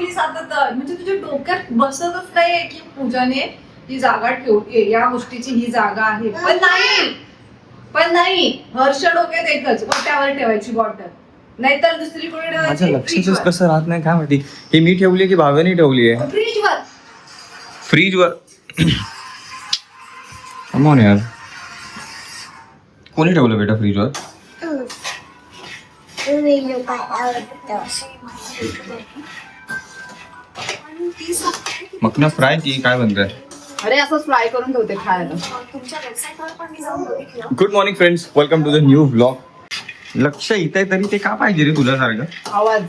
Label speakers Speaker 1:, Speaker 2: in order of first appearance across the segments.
Speaker 1: Piece आता तर म्हणजे तुझ्या डोक्यात बसतच नाहीये की पूजाने ही जागा ठेवली, या गोष्टीची ही जागा आहे. पण नाही हर्ष डोक्यात एकच ओट्यावर ठेवायची बॉटल, नाहीतर दुसरी कोणी
Speaker 2: माझ्या लक्षातच कसं राहत नाही काय माहिती. ही मी ठेवली की भाव्याने ठेवली आहे फ्रीजवर. कमॉन यार, कोणी ठेवलं बेटा फ्रीजवर? मग ना फ्राय की काय बनतंय?
Speaker 1: अरे असंच फ्राय करून ठेवते खायला.
Speaker 2: Good morning friends, welcome to the new vlog. लक्ष इथे तरी ते का पाहिजे रे तुझ्या सारखं?
Speaker 1: आवाज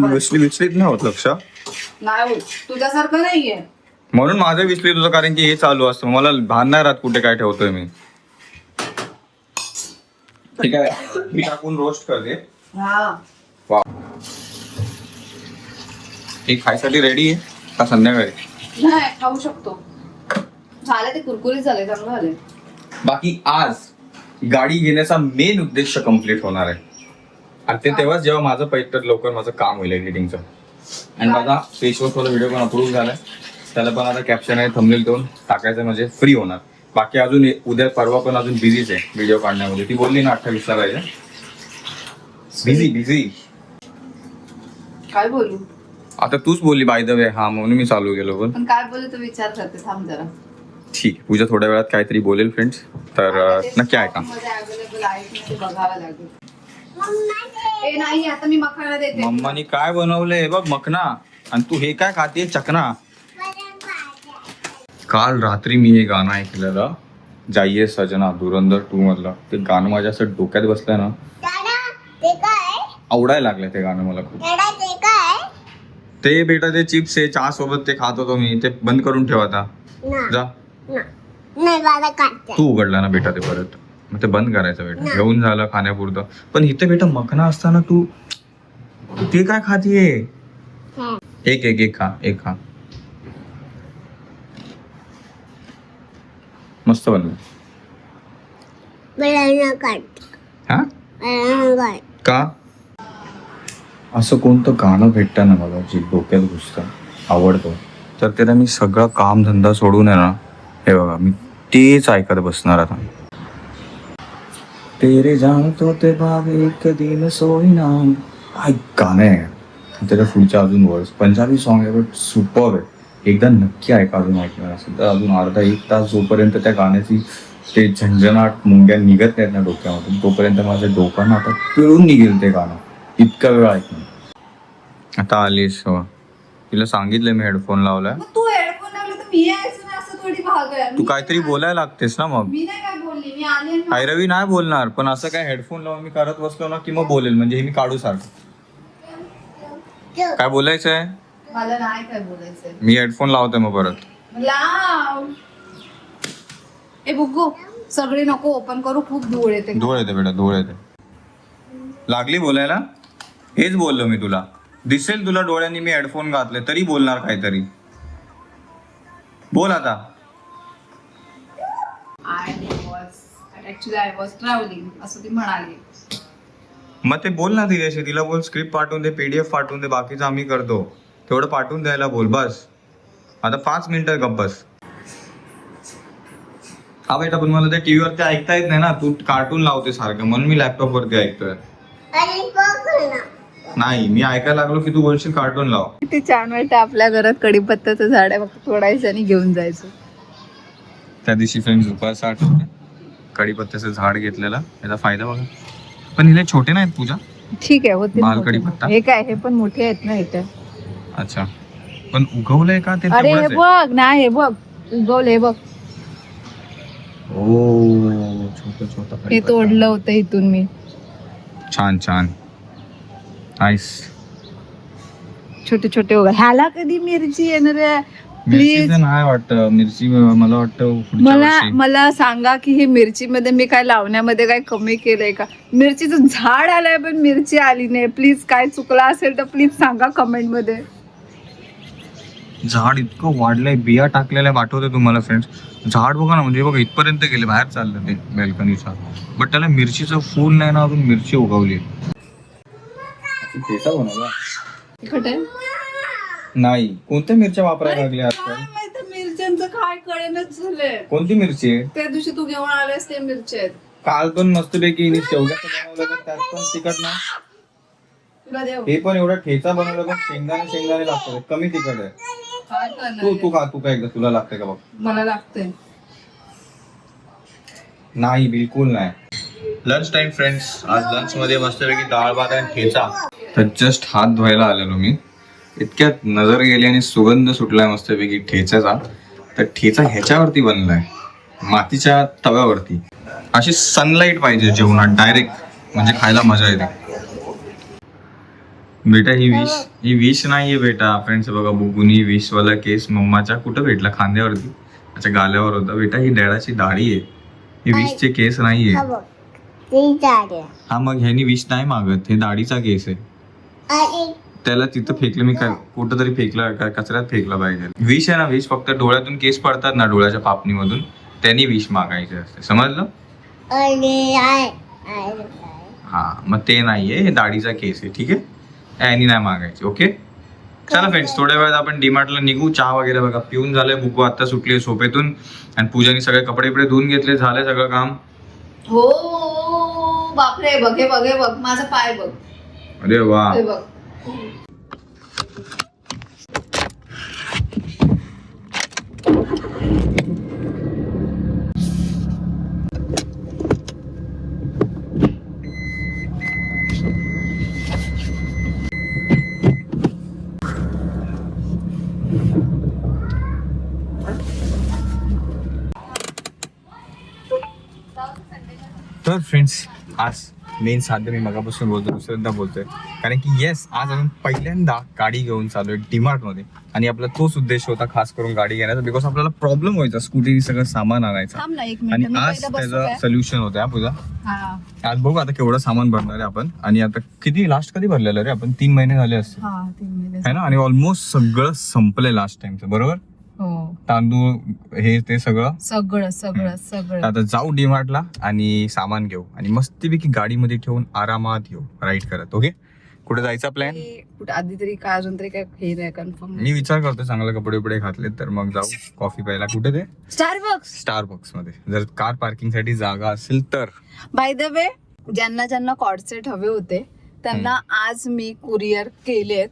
Speaker 2: विचलित नाही होत लक्ष?
Speaker 1: नाही होत, तुझ्यासारखं नाहीये.
Speaker 2: म्हणून माझं विचलित होतं कारण की हे चालू असतं, मला भान नाही राहत कुठे काय ठेवतोय मी. ठीक आहे, मी टाकून रोस्ट करते.
Speaker 1: हा
Speaker 2: वा, हे खायसाठी रेडी आहे का संध्याकाळी?
Speaker 1: नाही खाऊ शकतो. झाले ते कुरकुरीत झाले, चांगलं झाले.
Speaker 2: बाकी आज गाडी घेण्याचा मेन उद्देश कम्प्लीट होणार आहे आणि ते तेव्हाच जेव्हा माझं पहिलं लवकर माझं काम होईल एडिटिंगचं. आणि माझा फेसवॉश वाला व्हिडिओ पण अप्रूव्ह झालाय, त्याला पण आता कॅप्शन आहे थंबनेल देऊन टाकायचं म्हणजे फ्री होणार. बाकी अजून उद्या परवा पण अजून बिझीच आहे व्हिडिओ काढण्यामध्ये. ती बोलली ना 28ला पाहिजे. बिझी
Speaker 1: काय बोलू
Speaker 2: आता तूच बोलली बाय द वे हा, म्हणून मी चालू केलो.
Speaker 1: पण काय बोलू तो विचार करते, थांब जरा.
Speaker 2: ठीक आहे, पूजा थोड्या वेळात काहीतरी बोलेल फ्रेंड्स, तर नक्की ऐका.
Speaker 1: अवेलेबल आहे की ते बघावं लागेल. ए नाही, आता मी मखाना देते.
Speaker 2: मम्मानी काय बनवलंय बघ, मखना. आणि तू हे काय खाते? चकना. काल रात्री मी हे गाणं ऐकलेलं, जाइये सजना धुरंधर 2 मधलं. ते गाणं माझ्या असं डोक्यात बसलंय ना, आवडायला लागलंय ते गाणं मला खूप. ते बेटा ते चिप्स आहे, चहा सोबत ते खात होतो मी. ते बंद करून ठेव आता. जा, तू उघडला ना बेटा ते परत, मग ते बंद करायचं बेटा. घेऊन झालं खाण्यापुरतं. पण इथे बेटा मखना असताना तू ते काय खातीये? एक खा. मस्त बनलं. हा का? असं कोणतं गाणं भेटतं ना मला जे डोक्यात घुसतं, आवडतं, तर त्याला मी सगळं काम धंदा सोडून आहे ना, हे बघा मी तेच ऐकत बसणार आता. तेरे जाणतो ते बाब एक दिन सोईना, काय गाणं आहे. त्याच्या पुढच्या अजून वर्ड्स पंजाबी सॉन्ग आहे बट सुपर आहे. एकदा नक्की ऐका, अजून ऐकणार असेल तर. अजून अर्धा 1 तास जोपर्यंत त्या गाण्याची ते झंझणाट मुंग्या निघत नाहीत ना डोक्यामधून, तोपर्यंत माझ्या डोक्यानं आता पिळून निघेल ते गाणं. इतका वेळ ऐकणार. आता आलीस हो, तिला सांगितलं मी हेडफोन लावलाय.
Speaker 1: तू हेडफोन लावले तर मी यायचं नाही असं थोडी भाग आहे.
Speaker 2: तू काहीतरी बोलायला लागतेस ना मग.
Speaker 1: मी नाही काय बोलली, मी आली.
Speaker 2: रवी नाही बोलणार, पण असं काय हेडफोन लावून मी करत बसलो ना की मग बोलेल. म्हणजे हे मी काढू सारखं. काय बोलायचंय?
Speaker 1: मला नाही काय बोलायचंय.
Speaker 2: मी हेडफोन लावतोय मग परत.
Speaker 1: लाव. ए बुग्गू, सगळे नको ओपन करू, खूप धूळ येते.
Speaker 2: धूळ येते बेटा, धूळ येते. लागली बोलायला? हेच बोललो मी तुला. दिसेल तुला डोळ्यांनी मी हेडफोन घातले तरी बोलणार काहीतरी. बोल आता.
Speaker 1: I was traveling असं ती म्हणाली.
Speaker 2: मग ते बोल ना तिच्याशी. तिला बोल स्क्रिप्ट पाठवून दे, PDF पाठवून दे, बाकीचं आम्ही करतो. तेवढं पाठवून द्यायला बोल बस. आता 5 मिनिटं गप्प बस. हा बेटा, पण मला त्या टीव्ही वरती ऐकता येत नाही ना, तू कार्टून लावते सारखं, म्हणून मी लॅपटॉप वरती ऐकतोय. नाही, मी ऐकायला लागलो की तू बोलशील कार्टून लाव.
Speaker 1: किती छान वाटतं. आपल्या घरात कडीपत्त्याचं झाड आहे, फक्त तोडायचं आणि घेऊन जायचं.
Speaker 2: त्या दिवशी फ्रेंड्स दुपारचं आठवते, कडीपत्त्याचं झाड घेतलेलं. याचा फायदा बघा. पण हिले छोटे नाहीत पूजा.
Speaker 1: ठीक आहे, होते
Speaker 2: बाल कडीपत्ता.
Speaker 1: हे काय, हे पण मोठे आहेत ना इथे.
Speaker 2: अच्छा, पण उगवलंय का ते?
Speaker 1: अरे हे बघ ना, हे बघ उगवले बघ.
Speaker 2: ओ छोटं
Speaker 1: हे तोडलं होतं इथून मी.
Speaker 2: छान नाईस.
Speaker 1: छोटे उगा. ह्याला कधी मिरची येणार आहे?
Speaker 2: प्लीज. नाही वाटतं मिरची, मला वाटतं
Speaker 1: मला सांगा की हे मिरची मध्ये मी काय लावण्यामध्ये काय कमी केलंय का? मिरचीचं झाड आलंय पण मिरची आली नाही. प्लीज काय चुकला असेल तर प्लीज सांगा कमेंट मध्ये.
Speaker 2: झाड इतकं वाढलंय, बिया टाकलेल्या पाठवते तुम्हाला फ्रेंड्स. झाड बघा ना, म्हणजे बघा इथपर्यंत गेले, बाहेर चाललं ते बेल्कनीचा. बट त्याला मिरचीचं फूल नाही ना, अजून मिरची उगवली.
Speaker 1: तिखट आहे
Speaker 2: नाही, कोणत्या मिरच्या वापरायला लागल्या आजकाल?
Speaker 1: काय माहिती मिरच्यांचं काय कळेनच झालंय.
Speaker 2: कोणती मिरची आहे?
Speaker 1: त्या दिवशी तू घेऊन आलेस ते मिरच्या आहेत.
Speaker 2: काल पण मस्तपैकी हिने शेवग्याचं बनवलं तर त्यात पण तिखट ना.
Speaker 1: तुला देऊ
Speaker 2: हे पण एवढा ठेचा बनवलं पण शेंगदाणे लागतात, कमी तिखट आहे.
Speaker 1: काय करणार
Speaker 2: तू
Speaker 1: आहे?
Speaker 2: तू का एकदा, तुला लागतंय का बघ.
Speaker 1: मला लागतंय.
Speaker 2: नाही, बिलकुल नाही. लंच टाइम फ्रेंड्स, आज लंच मध्ये मस्तपैकी डाळ भात आणि ठेचा. तर जस्ट हात धुवायला आलेलो मी, इतक्यात नजर गेली आणि सुगंध सुटलाय मस्तपैकी ठेच्याचा. तर ठेचा ह्याच्यावरती बनलाय, मातीच्या तव्यावरती. अशी सनलाईट पाहिजे जेवणात डायरेक्ट, म्हणजे खायला मजा येते. बेटा ही विष नाहीये बेटा. फ्रेंड्स बघा, बुगुनी विषवाला केस मम्माच्या कुठं भेटला? खांद्यावरती, त्याच्या गाल्यावर होता. बेटा ही डॅडाची दाढी आहे, ही विषचे केस नाहीये. हा मग ह्यानी विष नाही मागत, हे दाढीचा केस आहे. त्याला तिथं फेकलं मी, काय कुठं तरी फेकलं, काय कचऱ्यात फेकलं पाहिजे. विष आहे ना, विष फक्त डोळ्यातून केस पडतात ना, डोळ्याच्या पापणीमधून, त्यांनी विष मागायचे असते, समजलं? हा मग ते नाहीये, हे दाढीचा केस आहे, ठीक आहे? यानी नाही मागायचे. ओके चला फ्रेंड्स, थोड्या वेळात आपण डीमार्टला निघू. चहा वगैरे बघा पिऊन झालंय, बुकू आता सुटली झोपेतून आणि पूजाने सगळे कपडे धुवून घेतले, झालंय सगळं काम.
Speaker 1: हो बापरे, बघ हे बघ, हे बघ माझा पाय बघ.
Speaker 2: अरे वा.
Speaker 1: हे बघ.
Speaker 2: तर फ्रेंड्स, आज मेन साध्य मी मगापासून बोलतो, दुसऱ्यांदा बोलतोय, कारण की येस, आज आपण पहिल्यांदा गाडी घेऊन चालूय डीमार्ट मध्ये. आणि आपला तोच उद्देश होता खास करून गाडी घेण्याचा, बिकॉज आपल्याला प्रॉब्लेम व्हायचा स्कूटीने सगळं सामान आणायचं.
Speaker 1: थांब ना एक
Speaker 2: आणि
Speaker 1: मिनिट, मी
Speaker 2: आज
Speaker 1: पहिलं बसू
Speaker 2: त्याचं
Speaker 1: काय?
Speaker 2: सोल्युशन होतं पूजा.
Speaker 1: हा
Speaker 2: आज बघू आता केवढं सामान भरणार आहे आपण. आणि आता किती लास्ट कधी भरलेलं रे आपण? 3 महिने झाले असते
Speaker 1: हा 3 महिने
Speaker 2: है ना. आणि ऑलमोस्ट सगळं संपलंय लास्ट टाइमचं, बरोबर?
Speaker 1: हो
Speaker 2: तांदूळ हे ते सगळं.
Speaker 1: सगळं
Speaker 2: आता जाऊ डीमार्टला आणि सामान घेऊ आणि मस्तपैकी गाडीमध्ये ठेवून आरामात येऊ राईड करत. ओके, कुठे जायचा प्लॅन?
Speaker 1: कुठे आधी तरी काय, अजून तरी काय हे नाही कन्फर्म.
Speaker 2: मी विचार करतो चांगले कपडे वपडे घातले तर मग जाऊ कॉफी प्यायला. कुठे ते? स्टारबक्स मध्ये, जर कार पार्किंग साठी जागा असेल तर.
Speaker 1: बाय द वे, ज्यांना ज्यांना कॉर्डसेट हवे होते त्यांना आज मी कुरिअर केलेत.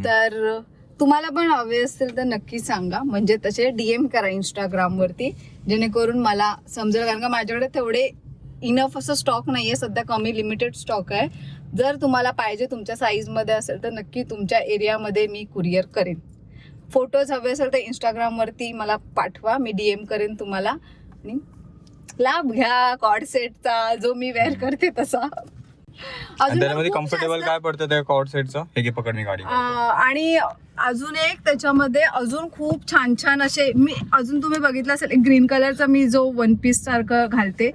Speaker 1: तर तुम्हाला पण हवे असतील तर नक्की सांगा, म्हणजे तसे DM करा इंस्टाग्राम वरती, जेणेकरून मला समजेल. कारण का माझ्याकडे तेवढे इनफ असं स्टॉक नाहीये सध्या, कमी लिमिटेड स्टॉक आहे. जर तुम्हाला पाहिजे तुमच्या साईज मध्ये असेल तर नक्की तुमच्या एरियामध्ये मी कुरिअर करेन. फोटोज हवे असेल तर इंस्टाग्राम वरती मला पाठवा, मी DM करेन तुम्हाला. आणि लाभ घ्या कॉर्डसेटचा, जो मी वेअर करते तसा.
Speaker 2: त्याच्यामध्ये कम्फर्टेबल काय पडतं त्या कॉर्ड सेटचं? हे घे पकड, मी गाडी.
Speaker 1: आणि अजून एक त्याच्यामध्ये अजून खूप छान छान असे, मी अजून तुम्ही बघितलं असेल ग्रीन कलरचा मी जो 1 पीस सारखं घालते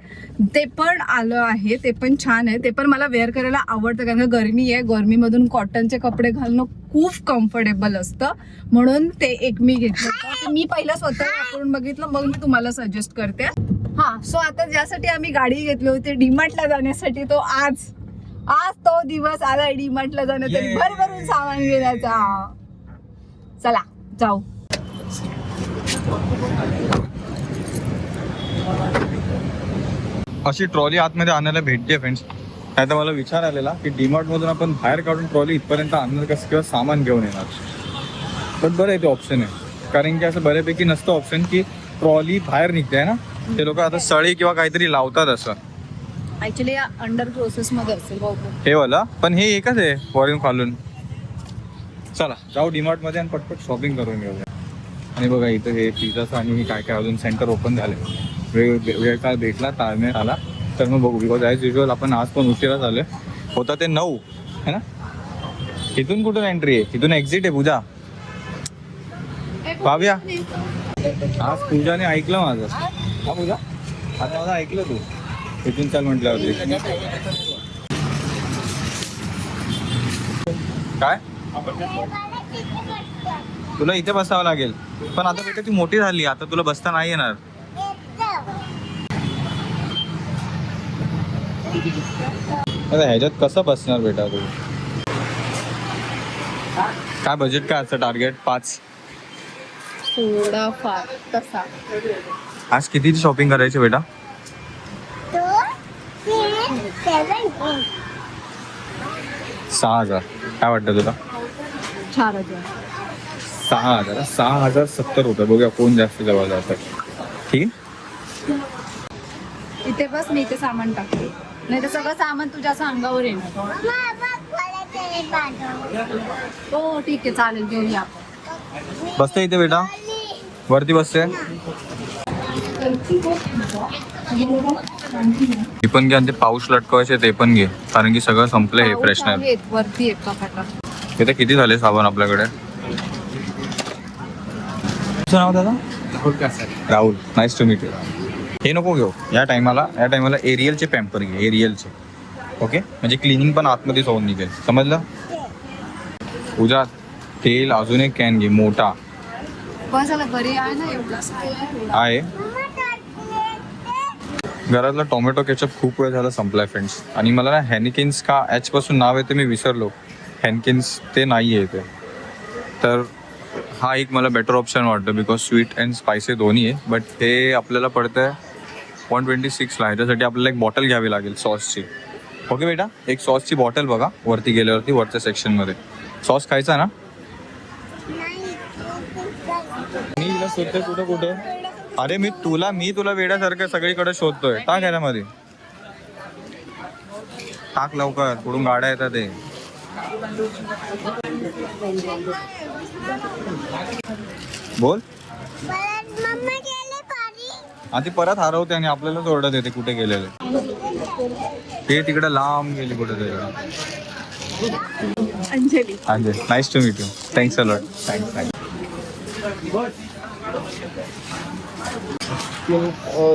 Speaker 1: ते पण आलं आहे. ते पण छान आहे, ते पण मला वेअर करायला आवडतं. कारण का गरमी आहे, गरमीमधून कॉटनचे कपडे घालणं खूप कम्फर्टेबल असतं, म्हणून ते एक मी घेतलं होतं. मी पहिलं स्वतः वापरून बघितलं, मग मी तुम्हाला सजेस्ट करते. हा, सो आता ज्यासाठी आम्ही गाडी घेतली होती डीमार्टला जाण्यासाठी, तो आज तो दिवस आला डीमार्टला जाण्यासाठी, भरभरून सामान घेण्याचा. चला जाऊ.
Speaker 2: अशी ट्रॉली आतमध्ये आणायला भेटते फ्रेंड्स. नाही तर मला विचार आलेला की डीमार्ट मधून आपण बाहेर काढून ट्रॉली इथपर्यंत आणणार कसं, किंवा सामान घेऊन येणार. पण बरं आहे ते ऑप्शन आहे, कारण की असं बऱ्यापैकी नसतं ऑप्शन की ट्रॉली बाहेर निघते ना. ते लोक आता सळी किंवा काहीतरी लावतात असं.
Speaker 1: ऍक्च्युली अंडर प्रोसेस मध्ये असेल
Speaker 2: हे वाला, पण हे एकच आहे वरून खालून. चला जाऊ डीमार्ट मध्ये आणि पटपट शॉपिंग करून घेऊया. आणि बघा इथं हे पिझ्झाचं आणि काय काय अजून सेंटर ओपन झाले. वेळ काय भेटला, ताळमेळ आला तर मग बघू. बिकॉज ॲज युजल आपण आज पण उशिरा झालोय. होता ते 9 है ना. इथून कुठून एंट्री आहे? इथून एक्झिट आहे पूजा. पाहूया. आज पूजाने ऐकलं माझं. हा पूजा, आता माझं ऐकलं तू. इथून चाल म्हटल्यावरती काय तुला इथे बसावं लागेल. पण आता बेटा ती मोठी झाली, आता तुला बसता नाही येणार. आता ह्याच्यात कसं बसणार बेटा तू? काय बजेट काय असतं टार्गेट 5?
Speaker 1: थोडाफार तसा.
Speaker 2: आज कितीची शॉपिंग करायची बेटा? 6,000. काय वाटतं तुला?
Speaker 1: 4,000.
Speaker 2: 6,000. 6,070 रुपये. बघूया कोण जास्त जवळ जातं. ठीक.
Speaker 1: इथे बस, मी इथे सामान टाकते, नाही तर सगळं सामान तुझ्या असं अंगावर येणार. हो ठीक आहे, चालेल, घेऊया आपण.
Speaker 2: बसते इथे बेटा, वरती बसते. हे पण घे आणि ते पाऊस लटकवायचे ते पण घे, कारण की सगळं संपलं हे फ्रेशनर.
Speaker 1: आहेत, वरती एक कपाटात.
Speaker 2: इथे किती झाले साबण आपल्याकडे? तुझं नाव दादा? Rahul. Nice to meet you. हे नको घेऊ या टायमाला एरियलचे पॅम्पर घे, एरियलचे. ओके, म्हणजे क्लिनिंग पण आतमध्येच होऊन निघेल, समजलं? पूजा तेल अजून एक कॅन घे मोठा.
Speaker 1: बस झालं, घरी आहे ना एवढं
Speaker 2: आहे. घरातला टोमॅटो केचप खूप वेळ झाला संपलाय फ्रेंड्स. आणि मला ना हॅनिकिन्स का ॲचपासून नाव आहे ते मी विसरलो. हॅनकिन्स ते नाही आहे ते. तर हा एक मला बेटर ऑप्शन वाटतं, बिकॉज स्वीट अँड स्पायसी दोन्ही आहे. बट हे आपल्याला पडतं आहे 126ला. ह्याच्यासाठी आपल्याला एक बॉटल घ्यावी लागेल सॉसची. ओके बेटा, एक सॉसची बॉटल बघा वरती गेल्यावरती, वरच्या सेक्शनमध्ये. सॉस खायचा ना? मी हिला शोधतोय कुठं. अरे मी तुला वेड्यासारखं सगळीकडे शोधतोय. टाक ह्याच्यामध्ये, टाक लवकर, पुढून गाड्या येतात ते. बोल. आधी परत हरवते आणि आपल्यालाच ओरडत येते कुठे गेलेले. ते तिकडे लांब गेली कुठे तरी.
Speaker 1: Anjali.
Speaker 2: Nice to meet you. Thanks a lot. Thanks.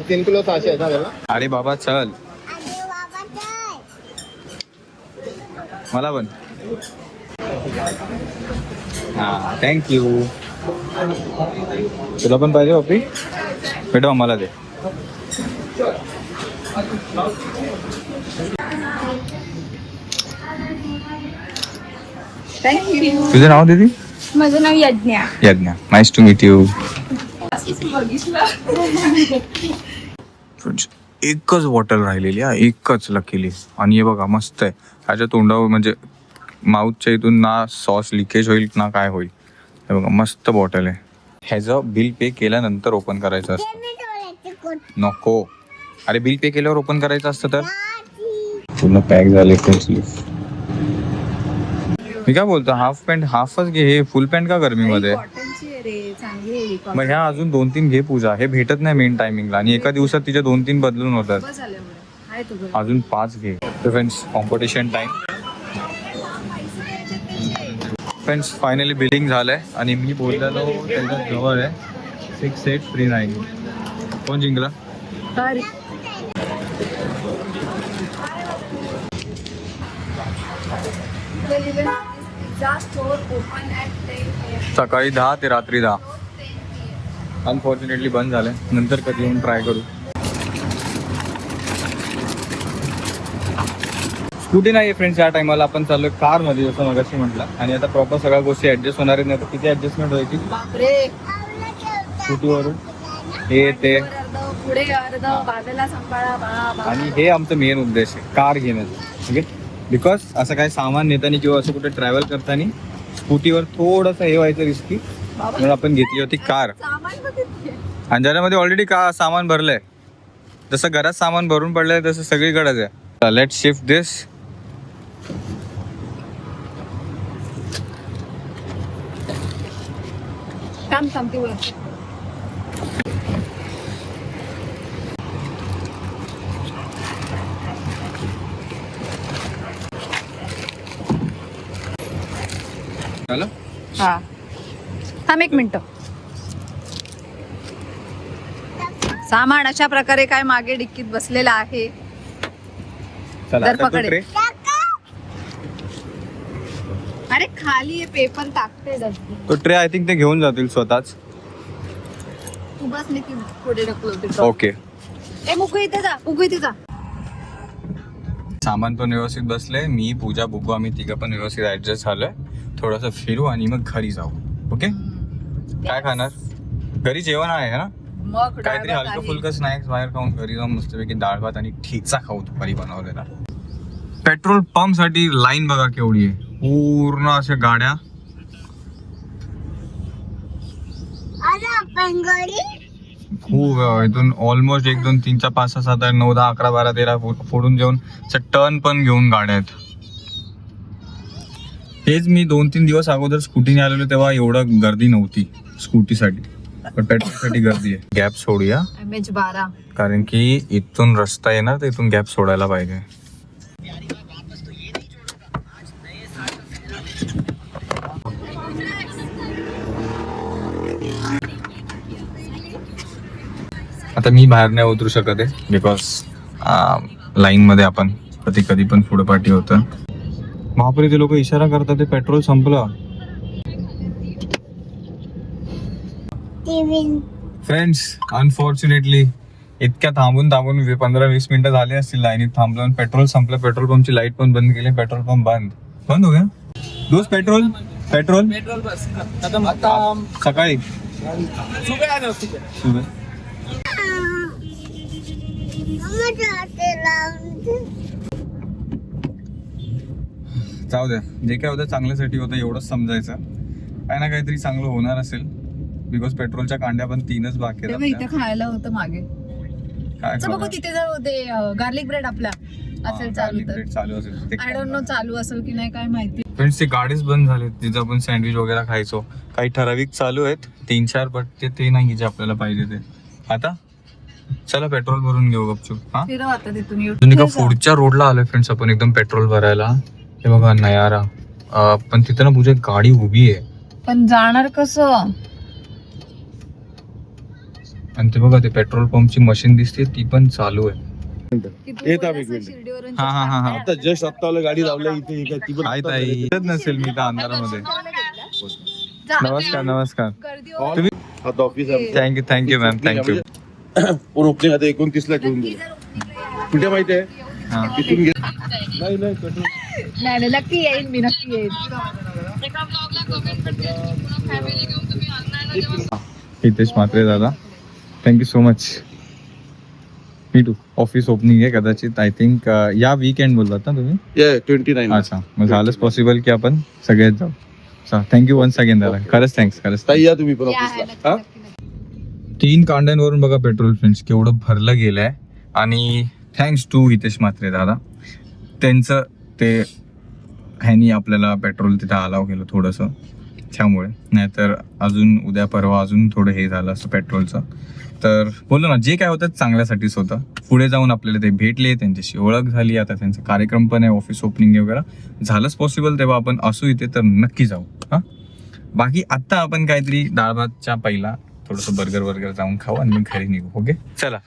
Speaker 3: 3 kilo 600 झालं ना?
Speaker 2: अरे बाबा चल, मला पण. हां थँक्यू. तुला पण पाहिजे पप्पी? बेटा मला दे.
Speaker 1: थँक्यू.
Speaker 2: तुझं नाव दीदी?
Speaker 1: माझं नाव Yajna.
Speaker 2: Yajna. Nice to meet you. एकच बॉटल राहिलेली हा, एकच लकीली. आणि हे बघा मस्त आहे. ह्याच्या तोंडावर म्हणजे माउथच्या इथून ना सॉस लिकेज होईल ना काय होईल. हे बघा मस्त बॉटल आहे. ह्याचं बिल पे केल्यानंतर ओपन करायचं असतं. नको, अरे बिल पे केल्यावर ओपन करायचं असतं तर. पूर्ण पॅक झाले. मी काय बोलतो, हाफ पॅन्ट हाफच घे, हे फुल पॅन्ट का गरमीमध्ये? मग ह्या अजून 2-3 घे पूजा, हे भेटत नाही मेन टायमिंगला. आणि एका दिवसात तिच्या 2-3 बदलून होतात. अजून 5 घे. Friends competition time. Friends finally billing झालंय आणि मी बोललेलो त्याच्या जवळ आहे 6 8 3 9. कोण जिंकला? सकाळी 10 ते रात्री 10. अनफॉर्च्युनेटली बंद झालंय. नंतर कधी येऊन ट्राय करू. स्कूटी नाही आहे फ्रेंड्स या टायमाला. आपण चाललोय कारमध्ये जसं मगाशी म्हटलं. आणि आता प्रॉपर सगळ्या गोष्टी ऍडजस्ट होणार आहेत. नाही तर किती ऍडजस्टमेंट व्हायची स्कूटीवरून हे ते.
Speaker 1: पुढे अर्ध बाबेला सांभाळा.
Speaker 2: आणि हे आमचं मेन उद्देश आहे कार घेण्याचं. ओके, बिकॉज असं काय सामान नेताना किंवा असं कुठे ट्रॅव्हल करताना स्कूटीवर थोडंसं हे व्हायचं रिस्की, म्हणून आपण घेतली होती कार. आणि ज्याच्यामध्ये ऑलरेडी का सामान भरलंय. जसं घरात सामान भरून पडलंय तसं सगळीकडेच आहे. लेट शिफ्ट दिस. झालं?
Speaker 1: हा, थांब 1 मिनिट. सामान अशा प्रकारे काय मागे डिक्कीत बसलेला आहे.
Speaker 2: चला
Speaker 1: दर
Speaker 2: आता तो
Speaker 1: पकडे.
Speaker 2: ट्रे.
Speaker 1: अरे खाली पेपर टाकते डस्टबिन.
Speaker 2: तो ट्रे आय थिंक ते घेऊन जातील स्वतःच.
Speaker 1: तू बस मी पुढे ढकलवते.
Speaker 2: ओके.
Speaker 1: ए मुकू इथे जा, मुकू इथे जा.
Speaker 2: सामान पण व्यवस्थित बसले. मी पूजा बुगू आम्ही तिघं पण व्यवस्थित ऍडजस्ट झालोय. थोडस फिरू आणि मग घरी जाऊ. ओके, काय खाणार? घरी जेवण आहे ना,
Speaker 1: मग
Speaker 2: काहीतरी हलकं फुलकं स्नॅक्स बाहेर खाऊन घरी जाऊन मस्तपैकी डाळ भात आणि ठेचा खाऊ दुपारी बनवलेला. पेट्रोल पंप साठी लाईन बघा केवढी आहे, पूर्ण अशा गाड्या. खूप इथून ऑलमोस्ट 1 2 3 4 5 6 7 8 9 10 11 12 13 फोडून जेवून टर्न पण घेऊन गाड्या आहेत. हेच मी 2-3 दिवस अगोदर स्कूटीने आलेलो तेव्हा एवढं गर्दी नव्हती स्कूटीसाठी, पण पेट्रोलसाठी गर्दी आहे. गॅप सोडूया
Speaker 1: MH12
Speaker 2: कारण की इथून रस्ता येणार तर इथून गॅप सोडायला पाहिजे. आता मी बाहेर नाही उतरू शकत आहे बिकॉज लाईन मध्ये आपण कधी पण पुढे पाठी होतं. बापरे, ते लोक इशारा करतात ते पेट्रोल संपलं. फ्रेंड्स, अनफॉर्च्युनेटली इतक्या थांबून 15-20 मिनिटं झाली असतील लाईनीत थांबलो आणि पेट्रोल संपलं. पेट्रोल पंपची लाईट पण बंद केली, पेट्रोल पंप बंद हो गया. दोस्त पेट्रोल
Speaker 4: बस खत्म आता
Speaker 2: सकाळी सुबह जाऊ द्या, जे काय होतं चांगल्यासाठी होतं एवढंच समजायचं. काय ना काहीतरी चांगलं होणार असेल बिकॉज पेट्रोलच्या कांड्या पण 3च बाकी आहेत
Speaker 1: इथे
Speaker 2: आपल्या.
Speaker 1: खायला होतं मागे.
Speaker 2: काय
Speaker 1: बघू
Speaker 2: खाणार?
Speaker 1: तिथे जर ते गार्लिक ब्रेड आपला असेल चालू
Speaker 2: garlic
Speaker 1: तर
Speaker 2: bread चालू असेल ते
Speaker 1: आय डोंट नो चालू असेल की नाही काय माहिती.
Speaker 2: फ्रेंड्स, ते गाडीच बंद झाले जिथं आपण सँडविच वगैरे खायचो. काही ठराविक चालू आहेत 3-4, बट ते नाही जे आपल्याला पाहिजे ते. आता चला पेट्रोल भरून घेऊ गपचूप. हा,
Speaker 1: फिरव आता तिथून येऊ.
Speaker 2: अजून एका पुढच्या रोडला आलोय फ्रेंड्स आपण एकदम पेट्रोल भरायला. हे बघा नयारा, पण तिथं ना पूजा गाडी उभी आहे
Speaker 1: पण जाणार कसं?
Speaker 2: आणि ते बघा ते पेट्रोल पंपची मशीन दिसते ती पण चालू आहे.
Speaker 1: की तू
Speaker 3: येत
Speaker 1: बोललास
Speaker 3: आम्ही
Speaker 1: ना
Speaker 3: इकडे.
Speaker 1: शिर्डीवरून
Speaker 2: हा, हा, हा, हा.
Speaker 3: आता जस्ट आत्ता गाडी लावल्या इथे ही काय ती पण
Speaker 2: काय
Speaker 3: आत्ता
Speaker 2: ताई
Speaker 3: झाली.
Speaker 2: येत नसेल मी तर अंधारामध्ये. नमस्कार.
Speaker 1: गर्दी
Speaker 3: तुम्ही आता ऑफिस आहे.
Speaker 2: Thank you ma'am, thank you.
Speaker 3: पण ओपनिंग आता 29 ला ठेवून दिलं. कुठे माहिती आहे
Speaker 2: हा.
Speaker 3: तिथून घे. नाही पेट्रोल
Speaker 1: नाही नक्की येईल, मी नक्की येईल.
Speaker 2: हितेश म्हात्रे दादा, थँक्यू सो मच. मी टू ऑफिस ओपनिंग आहे कदाचित, आय थिंक या वीकेंड बोललात ना तुम्ही?
Speaker 3: 29.
Speaker 2: अच्छा, मग झालंच पॉसिबल की आपण सगळेच जाऊ. थँक्यू वन्स अगेन दादा, खरंच थँक्स.
Speaker 3: ताई या तुम्ही पण
Speaker 1: या,
Speaker 3: ऑफिसला. हा?
Speaker 1: नक्की.
Speaker 2: 3 कांड्यांवरून बघा पेट्रोल फ्रेंड्स केवढं भरलं गेलंय. आणि थँक्स टू हितेश म्हात्रे दादा, त्यांचं ते ह्यानी आपल्याला पेट्रोल तिथं अलाव केलं थोडंसं, त्यामुळे. नाहीतर अजून उद्या परवा अजून थोडं हे झालं असतं पेट्रोलचं. तर बोललो ना, जे काय होतं चांगल्यासाठीच होतं. पुढे जाऊन आपल्याला ते भेटले, त्यांच्याशी ओळख झाली, आता त्यांचा कार्यक्रम पण आहे, ऑफिस ओपनिंग वगैरे झालंच पॉसिबल तेव्हा आपण असू इथे तर नक्की जाऊ. हां, बाकी आत्ता आपण काहीतरी डाळ भातच्या पहिला थोडंसं बर्गर जाऊन खाऊ आणि मग घरी निघू. ओके, चला.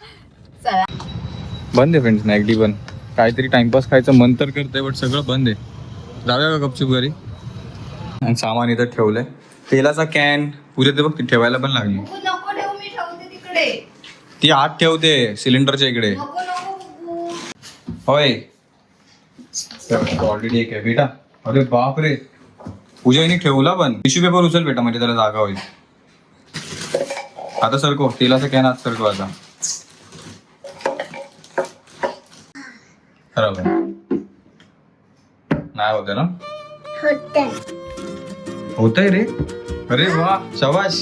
Speaker 2: बंद आहे फ्रेंड्स मॅगडी पण. काहीतरी टाइमपास खायचं मन तर करतंय बट सगळं बंद आहे. जाऊया का गपचूप घरी? आणि सामान इथं ठेवलंय, तेलाचा कॅन पुरे ते बघ, ती ठेवायला पण लागली.
Speaker 1: नको ठेवू, मी ठेवते तिकडे.
Speaker 2: ती आत ठेवते सिलेंडरच्या इकडे.
Speaker 1: नको.
Speaker 2: होय, ऑलरेडी एक आहे बेटा. अरे बाप रे, पूजाने ठेवला पण. टिश्यू पेपर उचल बेटा, म्हणजे त्याला जागा होईल. आता सरको, तेलाचा कॅन आत सरको आता. खराब आहे नाही होते ना? होतंय रे. अरे वा, शाबाश.